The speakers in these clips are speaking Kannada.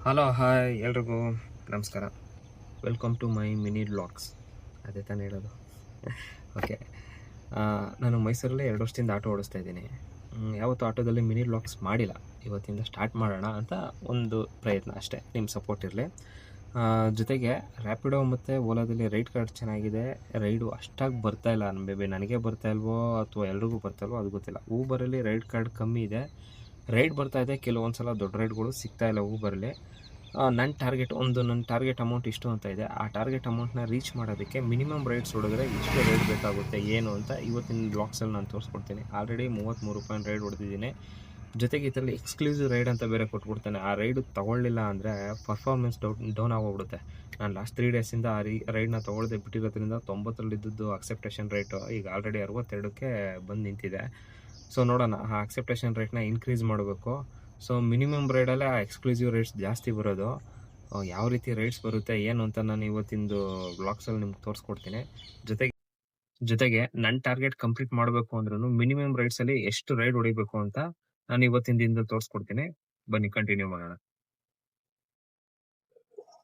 ಹಲೋ ಹಾಯ್ ಎಲ್ರಿಗೂ ನಮಸ್ಕಾರ. Welcome to my mini vlogs. ಅದೇ ತಾನೇ ಹೇಳೋದು. ಓಕೆ, ನಾನು ಮೈಸೂರಲ್ಲಿ 2 ವರ್ಷದಿಂದ ಆಟೋ ಓಡಿಸ್ತಾ ಇದ್ದೀನಿ. ಯಾವತ್ತೂ ಆಟೋದಲ್ಲಿ ಮಿನಿ ವ್ಲಾಗ್ಸ್ ಮಾಡಿಲ್ಲ. ಇವತ್ತಿಂದ ಸ್ಟಾರ್ಟ್ ಮಾಡೋಣ ಅಂತ ಒಂದು ಪ್ರಯತ್ನ ಅಷ್ಟೇ. ನಿಮ್ಮ ಸಪೋರ್ಟ್ ಇರಲಿ. ಜೊತೆಗೆ ರ್ಯಾಪಿಡೋ ಮತ್ತು ಓಲಾದಲ್ಲಿ ರೈಡ್ ಕಾರ್ಡ್ ಚೆನ್ನಾಗಿದೆ. ರೈಡು ಅಷ್ಟಾಗಿ ಬರ್ತಾಯಿಲ್ಲ. ಬೇಬಿ ನನಗೆ ಬರ್ತಾಯಿಲ್ವೋ ಅಥವಾ ಎಲ್ರಿಗೂ ಬರ್ತಾಯಿಲ್ವೋ ಅದು ಗೊತ್ತಿಲ್ಲ. ಊಬರಲ್ಲಿ ರೈಡ್ ಕಾರ್ಡ್ ಕಮ್ಮಿ ಇದೆ, ರೈಡ್ ಬರ್ತಾಯಿದೆ. ಕೆಲವೊಂದು ಸಲ ದೊಡ್ಡ ರೈಡ್ಗಳು ಸಿಗ್ತಾಯಿಲ್ಲ ಊಬರಲ್ಲಿ. ನನ್ನ ಟಾರ್ಗೆಟ್ ಅಮೌಂಟ್ ಇಷ್ಟು ಅಂತ ಇದೆ. ಆ ಟಾರ್ಗೆಟ್ ಅಮೌಂಟ್ನ ರೀಚ್ ಮಾಡೋದಕ್ಕೆ ಮಿನಿಮಮ್ ರೈಡ್ಸ್ ಹೊಡೆದ್ರೆ ಎಷ್ಟು ರೈಡ್ ಬೇಕಾಗುತ್ತೆ ಏನು ಅಂತ ಇವತ್ತಿನ ಬ್ಲಾಗ್ಸಲ್ಲಿ ನಾನು ತೋರಿಸ್ಕೊಡ್ತೀನಿ. ಆಲ್ರೆಡಿ 33 ರೂಪಾಯಿ ರೈಡ್ ಹೊಡೆದಿದ್ದೀನಿ. ಜೊತೆಗೆ ಇದರಲ್ಲಿ ಎಕ್ಸ್ಕ್ಲೂಸಿವ್ ರೈಡ್ ಅಂತ ಬೇರೆ ಕೊಟ್ಬಿಡ್ತಾನೆ. ಆ ರೈಡು ತೊಗೊಳ್ಳಿಲ್ಲ ಅಂದರೆ ಪರ್ಫಾರ್ಮೆನ್ಸ್ ಡೌನ್ ಆಗೋಗ್ಬಿಡುತ್ತೆ. ನಾನು ಲಾಸ್ಟ್ 3 ಡೇಸಿಂದ ಆ ರೈಡ್ನ ತೊಗೊಳ್ದೆ ಬಿಟ್ಟಿರೋದ್ರಿಂದ 90ರಲ್ಲಿದ್ದು ಅಕ್ಸೆಪ್ಟೇಷನ್ ರೇಟು ಈಗ ಆಲ್ರೆಡಿ 62ಕ್ಕೆ ಬಂದು ನಿಂತಿದೆ. ಸೊ ನೋಡೋಣ, ಆ ಅಕ್ಸೆಪ್ಟೇಷನ್ ರೇಟ್ನ ಇನ್ಕ್ರೀಸ್ ಮಾಡಬೇಕು. ಸೊ ಮಿನಿಮಮ್ ರೈಡಲ್ಲೇ ಆ ಎಕ್ಸ್ಕ್ಲೂಸಿವ್ ರೈಡ್ಸ್ ಜಾಸ್ತಿ ಬರೋದು. ಯಾವ ರೀತಿ ರೈಡ್ಸ್ ಬರುತ್ತೆ ಏನು ಅಂತ ನಾನು ಇವತ್ತಿಂದು ವ್ಲಾಗ್ಸಲ್ಲಿ ನಿಮ್ಗೆ ತೋರಿಸ್ಕೊಡ್ತೀನಿ. ಜೊತೆಗೆ ನನ್ನ ಟಾರ್ಗೆಟ್ ಕಂಪ್ಲೀಟ್ ಮಾಡಬೇಕು ಅಂದ್ರೂ ಮಿನಿಮಮ್ ರೈಡ್ಸಲ್ಲಿ ಎಷ್ಟು ರೈಡ್ ಹೊಡಿಬೇಕು ಅಂತ ನಾನು ಇವತ್ತಿನ ದಿನದಲ್ಲಿ ತೋರಿಸ್ಕೊಡ್ತೀನಿ. ಬನ್ನಿ ಕಂಟಿನ್ಯೂ ಮಾಡೋಣ.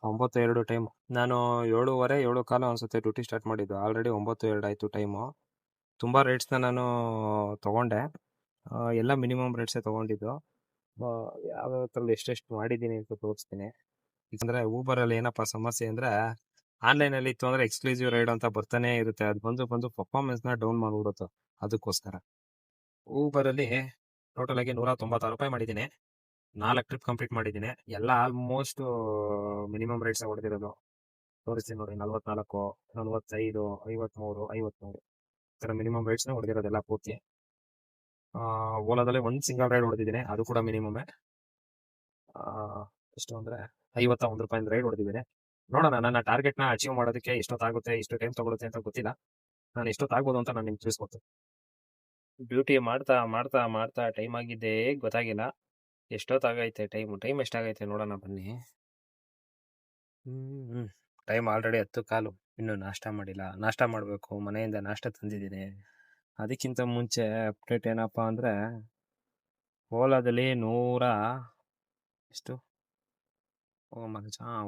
9:02 ಟೈಮು. ನಾನು 7:15 7:15 ಅನಿಸುತ್ತೆ ಡ್ಯೂಟಿ ಸ್ಟಾರ್ಟ್ ಮಾಡಿದ್ದು. ಆಲ್ರೆಡಿ 9:02 ಆಯಿತು ಟೈಮು. ತುಂಬ ರೈಡ್ಸ್ನ ನಾನು ತೊಗೊಂಡೆ. ಎಲ್ಲ ಮಿನಿಮಮ್ ರೈಡ್ಸೇ ತೊಗೊಂಡಿದ್ದು. ಯಾವ ಥರದ್ದು ಎಷ್ಟೆಷ್ಟು ಮಾಡಿದ್ದೀನಿ ಅಂತ ತೋರಿಸ್ತೀನಿ. ಯಾಕಂದರೆ ಊಬರಲ್ಲಿ ಏನಪ್ಪ ಸಮಸ್ಯೆ ಅಂದರೆ, ಆನ್ಲೈನಲ್ಲಿ ಇತ್ತು ಅಂದರೆ ಎಕ್ಸ್ಕ್ಲೂಸಿವ್ ರೈಡ್ ಅಂತ ಬರ್ತಾನೆ ಇರುತ್ತೆ. ಅದು ಬಂದು ಪರ್ಫಾರ್ಮೆನ್ಸ್ನ ಡೌನ್ ಮಾಡಿಬಿಡುತ್ತೆ. ಅದಕ್ಕೋಸ್ಕರ ಊಬರಲ್ಲಿ ಟೋಟಲ್ ಆಗಿ 196 ರೂಪಾಯಿ ಮಾಡಿದ್ದೀನಿ. 4 ಟ್ರಿಪ್ ಕಂಪ್ಲೀಟ್ ಮಾಡಿದ್ದೀನಿ. ಎಲ್ಲ ಆಲ್ಮೋಸ್ಟ್ ಮಿನಿಮಮ್ ರೈಡ್ಸ್ ಹೊಡೆದಿರೋದು. ತೋರಿಸ್ತೀನಿ ನೋಡಿ. 44, 45, 53, 53 ಈ ಥರ ಮಿನಿಮಮ್ ರೈಡ್ಸ್ನ ಹೊಡೆದಿರೋದೆಲ್ಲ ಪೂರ್ತಿ. ಓಲಾದಲ್ಲಿ ಒಂದು ಸಿಂಗಲ್ ರೈಡ್ ಹೊಡೆದಿದ್ದೀನಿ, ಅದು ಕೂಡ ಮಿನಿಮಮ್ಮೇ. ಎಷ್ಟು ಅಂದರೆ 51 ರೂಪಾಯಿಂದ ರೈಡ್ ಹೊಡೆದಿದ್ದೀನಿ. ನೋಡೋಣ, ನನ್ನ ಟಾರ್ಗೆಟ್ನ ಅಚೀವ್ ಮಾಡೋದಕ್ಕೆ ಎಷ್ಟೊತ್ತಾಗುತ್ತೆ, ಎಷ್ಟು ಟೈಮ್ ತೊಗೊಳುತ್ತೆ ಅಂತ ಗೊತ್ತಿಲ್ಲ. ನಾನು ಎಷ್ಟೊತ್ತಾಗ್ಬೋದು ಅಂತ ನಾನು ನಿಮ್ಗೆ ತಿಳಿಸ್ಕೊಡ್ತೀನಿ. ಡ್ಯೂಟಿ ಮಾಡ್ತಾ ಟೈಮ್ ಆಗಿದ್ದೇ ಗೊತ್ತಾಗಿಲ್ಲ. ಎಷ್ಟೊತ್ತಾಗೈತೆ ಟೈಮ್ ಎಷ್ಟಾಗೈತೆ ನೋಡೋಣ ಬನ್ನಿ. Time already 10:15. ಇನ್ನೂ ನಾಷ್ಟ ಮಾಡಿಲ್ಲ. ನಾಷ್ಟ ಮಾಡಬೇಕು. ಮನೆಯಿಂದ ನಾಷ್ಟ ತಂದಿದ್ದೀನಿ. ಅದಕ್ಕಿಂತ ಮುಂಚೆ ಅಪ್ಡೇಟ್ ಏನಪ್ಪ ಅಂದರೆ, ಓಲಾದಲ್ಲಿ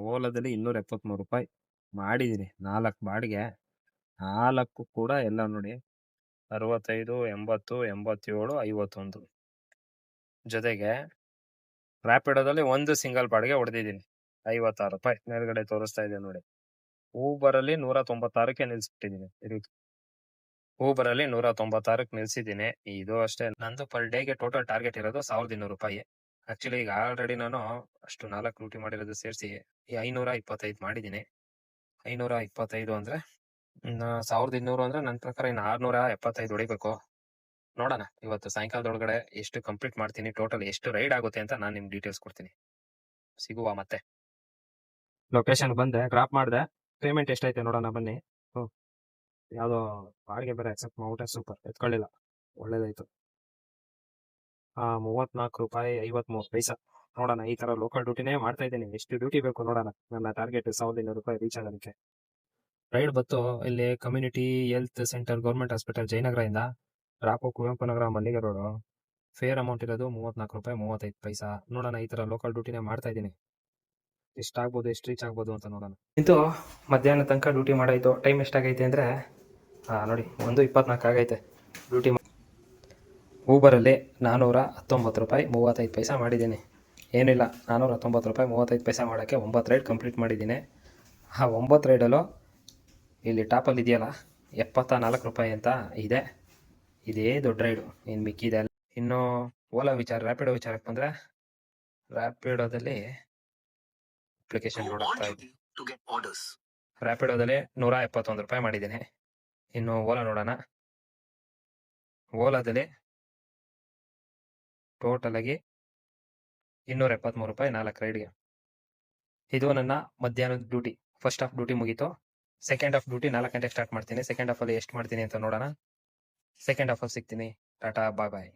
ಓಲಾದಲ್ಲಿ 273 ರೂಪಾಯಿ ಮಾಡಿದ್ದೀನಿ. 4 ಬಾಡಿಗೆ. 4 ಕೂಡ ಎಲ್ಲ ನೋಡಿ 65, 80, 87, 51. ಜೊತೆಗೆ ರ್ಯಾಪಿಡೋದಲ್ಲಿ ಒಂದು ಸಿಂಗಲ್ ಬಾಡಿಗೆ ಹೊಡೆದಿದ್ದೀನಿ 56 ರೂಪಾಯಿ. ಮೇಲ್ಗಡೆ ತೋರಿಸ್ತಾ ಇದೆ ನೋಡಿ. ಊಬರಲ್ಲಿ 196ಕ್ಕೆ ನಿಲ್ಸ್ಬಿಟ್ಟಿದ್ದೀನಿ. ಊಬರಲ್ಲಿ 196ಕ್ಕೆ ನಿಲ್ಸಿದ್ದೀನಿ. ಇದು ಅಷ್ಟೇ. ನಂದು ಪರ್ ಡೇಗೆ ಟೋಟಲ್ ಟಾರ್ಗೆಟ್ ಇರೋದು 1200 ರೂಪಾಯಿ. ಆಕ್ಚುಲಿ ಈಗ ಆಲ್ರೆಡಿ ನಾನು ಅಷ್ಟು 4 ಡ್ಯೂಟಿ ಮಾಡಿರೋದು ಸೇರಿಸಿ 525 ಮಾಡಿದ್ದೀನಿ. 525 ಅಂದರೆ 1200 ಅಂದರೆ ನನ್ನ ಪ್ರಕಾರ ಇನ್ನು 675 ಹೊಡಿಬೇಕು. ನೋಡೋಣ ಇವತ್ತು ಸಾಯಂಕಾಲದೊಳಗಡೆ ಎಷ್ಟು ಕಂಪ್ಲೀಟ್ ಮಾಡ್ತೀನಿ, ಟೋಟಲ್ ಎಷ್ಟು ರೈಡ್ ಆಗುತ್ತೆ ಅಂತ ನಾನು ನಿಮ್ಗೆ ಡೀಟೇಲ್ಸ್ ಕೊಡ್ತೀನಿ. ಸಿಗುವ ಮತ್ತೆ. ಲೊಕೇಶನ್ ಬಂದೆ, ಡ್ರಾಪ್ ಮಾಡಿದೆ. ಪೇಮೆಂಟ್ ಎಷ್ಟೈತೆ ನೋಡೋಣ ಬನ್ನಿ. ಯಾವುದೋ ಬಾಡಿಗೆ ಬೇರೆ ಅಕ್ಸೆಪ್ಟ್ ಮಾಡ್ಬಿಟ್ಟೆ. ಸೂಪರ್, ಎತ್ಕೊಳ್ಳಿಲ್ಲ, ಒಳ್ಳೇದಾಯ್ತು. 34 ರೂಪಾಯಿ 53 ಪೈಸಾ. ನೋಡೋಣ, ಈ ಥರ ಲೋಕಲ್ ಡ್ಯೂಟಿನೇ ಮಾಡ್ತಾ ಇದ್ದೀನಿ. ಎಷ್ಟು ಡ್ಯೂಟಿ ಬೇಕು ನೋಡೋಣ. ನನ್ನ ಟಾರ್ಗೆಟ್ 1200 ರೂಪಾಯಿ ರೀಚ್ ಆಗೋದಕ್ಕೆ. ರೈಡ್ ಬತ್ತು ಇಲ್ಲಿ community health centre government hospital ಜಯನಗರದಿಂದ drop Kuvempu Nagar Mallige road. Fair amount ಇರೋದು 34 ರೂಪಾಯಿ 35 ಪೈಸಾ. ನೋಡೋಣ, ಈ ಥರ ಲೋಕಲ್ ಡ್ಯೂಟಿನೇ ಮಾಡ್ತಾ ಇದ್ದೀನಿ. ಎಷ್ಟಾಗ್ಬೋದು, ಎಷ್ಟು ರೀಚ್ ಆಗ್ಬೋದು ಅಂತ ನೋಡೋಣ. ಇದು ಮಧ್ಯಾಹ್ನ ತನಕ ಡ್ಯೂಟಿ ಮಾಡಾಯಿತು. ಟೈಮ್ ಎಷ್ಟಾಗೈತೆ ಅಂದರೆ ನೋಡಿ 1:24 ಆಗೈತೆ ಡ್ಯೂಟಿ. ಊಬರಲ್ಲಿ 419 ರೂಪಾಯಿ 35 ಪೈಸಾ ಮಾಡಿದ್ದೀನಿ. ಏನಿಲ್ಲ, 419 ರೂಪಾಯಿ 35 ಪೈಸಾ ಮಾಡೋಕ್ಕೆ 9 ರೈಡ್ ಕಂಪ್ಲೀಟ್ ಮಾಡಿದ್ದೀನಿ. ಆ 9 ರೈಡಲ್ಲೂ ಇಲ್ಲಿ ಟಾಪಲ್ಲಿ ಇದೆಯಲ್ಲ 74 ರೂಪಾಯಿ ಅಂತ ಇದೆ. ಇದೇ ದೊಡ್ಡ ರೈಡು. ಇನ್ನು ಮಿಕ್ಕಿದೆ. ಇನ್ನು ಓಲಾ ರ್ಯಾಪಿಡೋ ವಿಚಾರಕ್ಕೆ ಬಂದರೆ, ರ್ಯಾಪಿಡೋದಲ್ಲಿ ಅಪ್ಲಿಕೇಶನ್ ನೋಡ್ತಾ ಇದ್ದೀನಿ. ರ್ಯಾಪಿಡೋದಲ್ಲಿ 171 ರೂಪಾಯಿ ಮಾಡಿದ್ದೀನಿ. ಇನ್ನು ಓಲಾ ನೋಡೋಣ. ಓಲಾದಲ್ಲಿ ಟೋಟಲ್ ಆಗಿ 273 ರೂಪಾಯಿ 4 ರೈಡ್ಗೆ. ಇದು ನನ್ನ ಮಧ್ಯಾಹ್ನದ ಡ್ಯೂಟಿ. ಫಸ್ಟ್ ಹಾಫ್ ಡ್ಯೂಟಿ ಮುಗೀತು. ಸೆಕೆಂಡ್ ಹಾಫ್ ಡ್ಯೂಟಿ 4 ಗಂಟೆಗೆ ಸ್ಟಾರ್ಟ್ ಮಾಡ್ತೀನಿ. ಸೆಕೆಂಡ್ ಹಾಫಲ್ಲಿ ಎಷ್ಟು ಮಾಡ್ತೀನಿ ಅಂತ ನೋಡೋಣ. ಸೆಕೆಂಡ್ ಹಾಫಲ್ಲಿ ಸಿಗ್ತೀನಿ. ಟಾಟಾ, ಬಾಯ್ ಬಾಯ್.